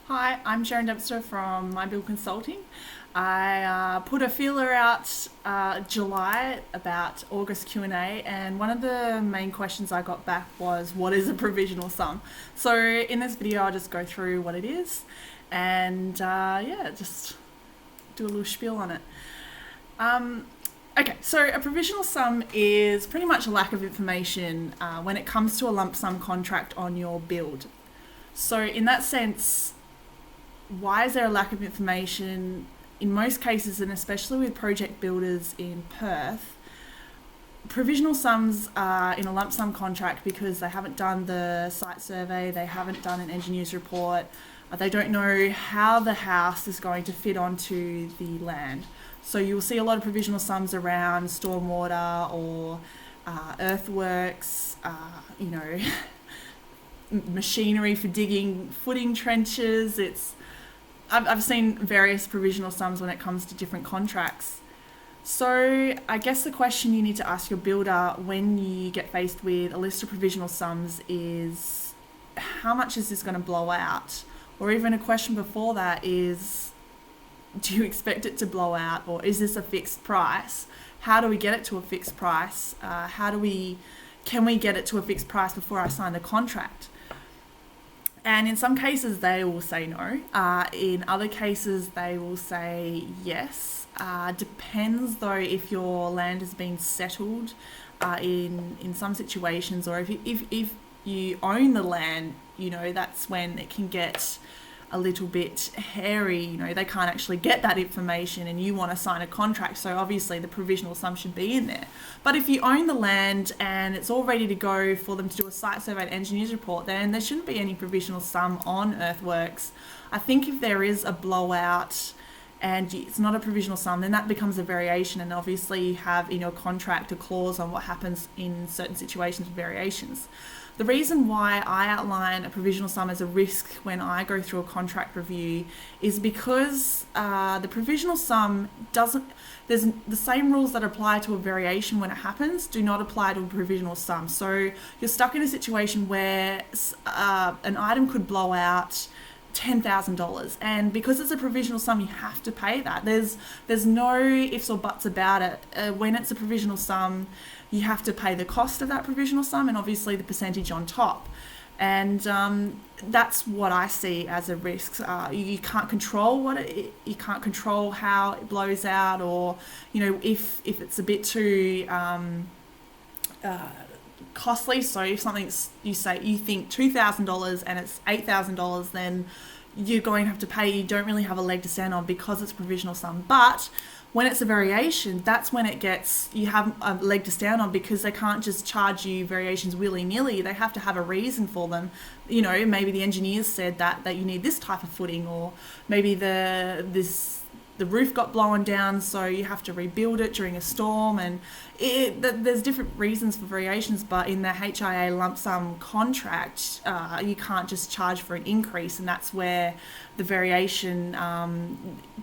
Hi, I'm Sharon Dempster from My Build Consulting. I put a feeler out July about August Q&A, and one of the main questions I got back was, what is a provisional sum? So in this video I'll just go through what it is and just do a little spiel on it. Okay, so a provisional sum is pretty much a lack of information when it comes to a lump sum contract on your build. So in that sense, why is there a lack of information? In most cases, and especially with project builders in Perth, provisional sums are in a lump sum contract because they haven't done the site survey, they haven't done an engineer's report, they don't know how the house is going to fit onto the land. So you'll see a lot of provisional sums around stormwater or earthworks, machinery for digging footing trenches. I've seen various provisional sums when it comes to different contracts. So I guess the question you need to ask your builder when you get faced with a list of provisional sums is, how much is this going to blow out? Or even a question before that is, do you expect it to blow out, or is this a fixed price? How do we get it to a fixed price? Can we get it to a fixed price before I sign the contract? And in some cases, they will say no. In other cases, they will say yes. Depends, though, if your land has been settled in some situations, or if you own the land, that's when it can get a little bit hairy. They can't actually get that information and you want to sign a contract, so obviously the provisional sum should be in there. But if you own the land and it's all ready to go for them to do a site survey and engineer's report, then there shouldn't be any provisional sum on earthworks. I think if there is a blowout and it's not a provisional sum, then that becomes a variation, and obviously you have in your contract a clause on what happens in certain situations with variations. The reason why I outline a provisional sum as a risk when I go through a contract review is because the provisional sum there's the same rules that apply to a variation when it happens do not apply to a provisional sum. So you're stuck in a situation where an item could blow out $10,000, and because it's a provisional sum, you have to pay that. There's no ifs or buts about it. When it's a provisional sum, you have to pay the cost of that provisional sum and obviously the percentage on top. And that's what I see as a risk. You can't control you can't control how it blows out, or if it's a bit too costly. So if something's, you think $2,000 and it's $8,000, then you're going to have to pay. You don't really have a leg to stand on because it's provisional sum. But when it's a variation, that's when you have a leg to stand on, because they can't just charge you variations willy-nilly. They have to have a reason for them. Maybe the engineers said that you need this type of footing, or maybe the roof got blown down, so you have to rebuild it during a storm, and there's different reasons for variations. But in the HIA lump sum contract, you can't just charge for an increase, and that's where the variation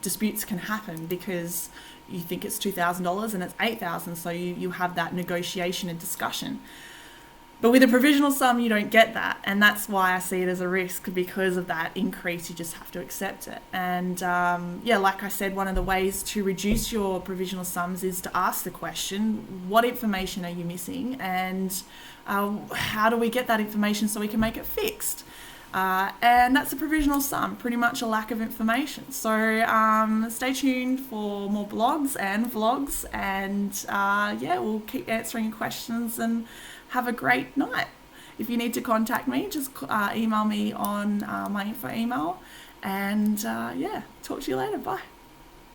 disputes can happen, because you think it's $2,000 and it's $8,000, so you have that negotiation and discussion. But with a provisional sum, you don't get that, and that's why I see it as a risk. Because of that increase, you just have to accept it. And like I said, one of the ways to reduce your provisional sums is to ask the question, what information are you missing, and how do we get that information so we can make it fixed? And that's a provisional sum, pretty much a lack of information. So stay tuned for more blogs and vlogs, and we'll keep answering your questions, and have a great night. If you need to contact me, just email me on my info email, and talk to you later. Bye.